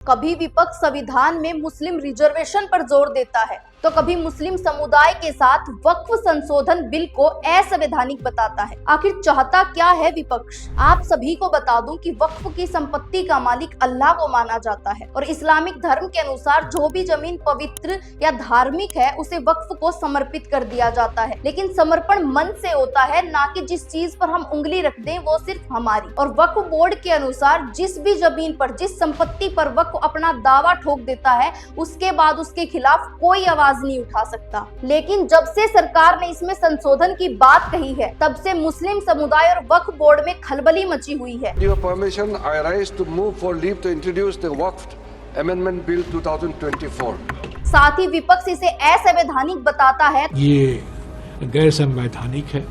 कभी विपक्ष संविधान में मुस्लिम रिजर्वेशन पर जोर देता है तो कभी मुस्लिम समुदाय के साथ वक्फ संशोधन बिल को असंवैधानिक बताता है। आखिर चाहता क्या है विपक्ष? आप सभी को बता दूं कि वक्फ की संपत्ति का मालिक अल्लाह को माना जाता है और इस्लामिक धर्म के अनुसार जो भी जमीन पवित्र या धार्मिक है उसे वक्फ को समर्पित कर दिया जाता है, लेकिन समर्पण मन से होता है, ना कि जिस चीज पर हम उंगली रख दें वो सिर्फ हमारी। और वक्फ बोर्ड के अनुसार जिस भी जमीन पर, जिस संपत्ति पर वक्फ अपना दावा ठोक देता है उसके बाद उसके खिलाफ कोई आवाज नहीं उठा सकता। लेकिन जब से सरकार ने इसमें संशोधन की बात कही है तब से मुस्लिम समुदाय और वक्फ बोर्ड में खलबली मची हुई है। With your permission, I rise to move for leave to introduce the Waqf Amendment Bill 2024. साथ ही विपक्ष इसे असंवैधानिक बताता है। ये गैर संवैधानिक है,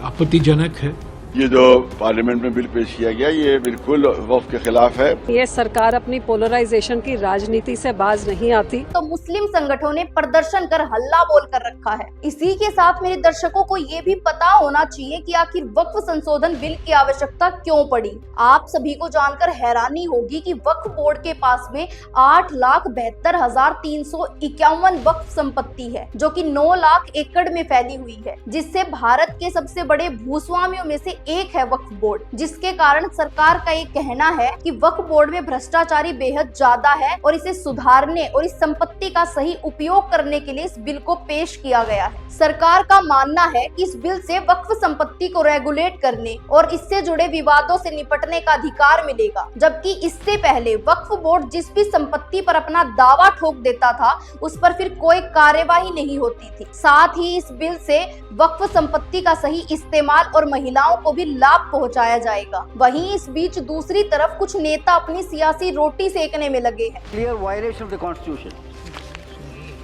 आपत्तिजनक है। ये जो पार्लियामेंट में बिल पेश किया गया ये बिल्कुल वक्फ के खिलाफ है। ये सरकार अपनी पोलराइजेशन की राजनीति से बाज नहीं आती। तो मुस्लिम संगठनों ने प्रदर्शन कर हल्ला बोल कर रखा है। इसी के साथ मेरे दर्शकों को ये भी पता होना चाहिए कि आखिर वक्फ संशोधन बिल की आवश्यकता क्यों पड़ी। आप सभी को जानकर हैरानी होगी कि वक्फ बोर्ड के पास में 8,72,351 वक्फ संपत्ति है जो कि 9 लाख एकड़ में फैली हुई है, जिससे भारत के सबसे बड़े भूस्वामियों में से एक है वक्फ बोर्ड। जिसके कारण सरकार का ये कहना है कि वक्फ बोर्ड में भ्रष्टाचारी बेहद ज्यादा है और इसे सुधारने और इस संपत्ति का सही उपयोग करने के लिए इस बिल को पेश किया गया है। सरकार का मानना है कि इस बिल से वक्फ संपत्ति को रेगुलेट करने और इससे जुड़े विवादों से निपटने का अधिकार मिलेगा, जबकि इससे पहले वक्फ बोर्ड जिस भी संपत्ति पर अपना दावा ठोक देता था उस पर फिर कोई कार्यवाही नहीं होती थी। साथ ही इस बिल से वक्फ संपत्ति का सही इस्तेमाल और महिलाओं को भी लाभ पहुंचाया जाएगा। वहीं इस बीच दूसरी तरफ कुछ नेता अपनी सियासी रोटी सेकने में लगे हैं। Clear violation of the constitution.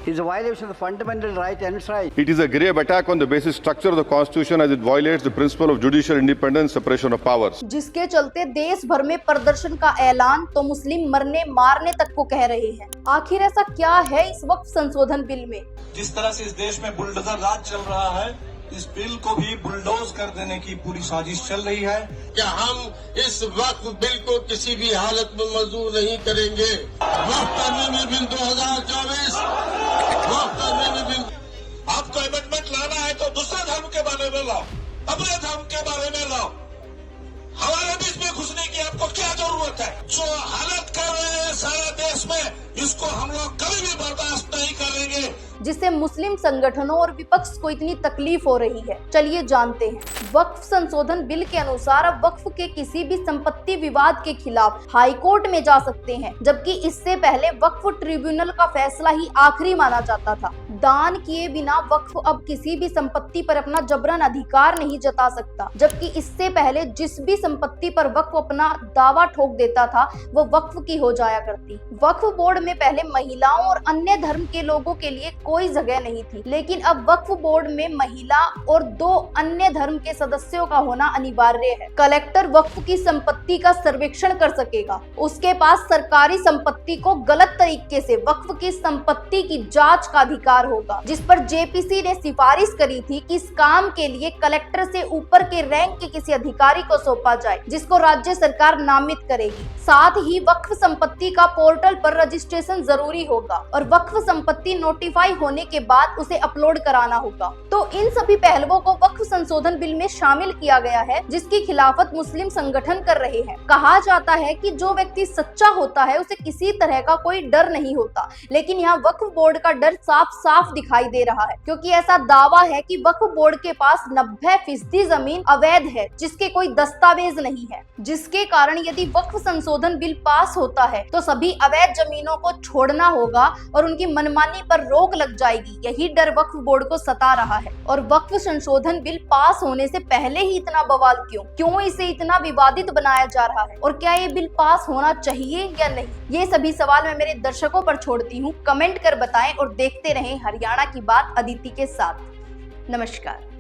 It is a violation of the fundamental right and its right. It is a grave attack on the basic structure of the constitution as it violates the principle of judicial independence, separation of powers. जिसके चलते देश भर में प्रदर्शन का ऐलान तो मुस्लिम मरने मारने तक को कह रहे हैं। आखिर ऐसा क्या है इस वक्फ संशोधन बिल में? जिस तरह से इस देश में बुलडोजर राज चल रहा है, इस बिल को भी बुलडोज कर देने की पूरी साजिश चल रही है। क्या हम इस वक्फ बिल को किसी भी हालत में मंजूर नहीं करेंगे। वक्फ अमेंडमेंट बिल 2024 वक्फ अमेंडमेंट बिल, आपको अमेंडमेंट लाना है तो दूसरे धर्म के बारे में लाओ, अपने धर्म के बारे में लाओ, हमारे बीच में घुसने की आपको क्या जरूरत है। जो हालत कर रहे हैं सारा देश में, इसको हम लोग कभी भी बर्दाश्त नहीं करेंगे, जिससे मुस्लिम संगठनों और विपक्ष को इतनी तकलीफ हो रही है। चलिए जानते हैं। वक्फ संशोधन बिल के अनुसार अब वक्फ के किसी भी संपत्ति विवाद के खिलाफ हाई कोर्ट में जा सकते हैं, जबकि इससे पहले वक्फ ट्रिब्यूनल का फैसला ही आखिरी माना जाता था। दान किए बिना वक्फ अब किसी भी संपत्ति पर अपना जबरन अधिकार नहीं जता सकता, जबकि इससे पहले जिस भी संपत्ति पर वक्फ अपना दावा ठोक देता था वो वक्फ की हो जाया करती। वक्फ बोर्ड में पहले महिलाओं और अन्य धर्म के लोगों के लिए कोई जगह नहीं थी, लेकिन अब वक्फ बोर्ड में महिला और 2 अन्य धर्म के सदस्यों का होना अनिवार्य है। कलेक्टर वक्फ की संपत्ति का सर्वेक्षण कर सकेगा, उसके पास सरकारी संपत्ति को गलत तरीके से वक्फ की संपत्ति की जांच का अधिकार होगा, जिस पर जेपीसी ने सिफारिश करी थी कि इस काम के लिए कलेक्टर से ऊपर के रैंक के किसी अधिकारी को सौंपा जाए, जिसको राज्य सरकार नामित करेगी। साथ ही वक्फ संपत्ति का पोर्टल पर रजिस्ट्रेशन जरूरी होगा और वक्फ संपत्ति नोटिफाई होने के बाद उसे अपलोड कराना होगा। तो इन सभी पहलुओं को वक्फ संशोधन बिल में शामिल किया गया है, जिसकी खिलाफत मुस्लिम संगठन कर रहे हैं। कहा जाता है कि जो व्यक्ति सच्चा होता है उसे किसी तरह का कोई डर नहीं होता, लेकिन यहाँ वक्फ बोर्ड का डर साफ साफ दिखाई दे रहा है, क्योंकि ऐसा दावा है कि वक्फ बोर्ड के पास 90% जमीन अवैध है जिसके कोई दस्तावेज नहीं है, जिसके कारण यदि वक्फ संशोधन बिल पास होता है तो सभी अवैध जमीनों को छोड़ना होगा और उनकी मनमानी पर रोक लग जाएगी। यही डर वक्फ बोर्ड को सता रहा है। और वक्फ संशोधन बिल पास होने से पहले ही इतना बवाल क्यों इसे इतना विवादित बनाया जा रहा है, और क्या ये बिल पास होना चाहिए या नहीं, ये सभी सवाल मैं मेरे दर्शकों पर छोड़ती हूँ। कमेंट कर बताएं और देखते रहें हरियाणा की बात अदिति के साथ। नमस्कार।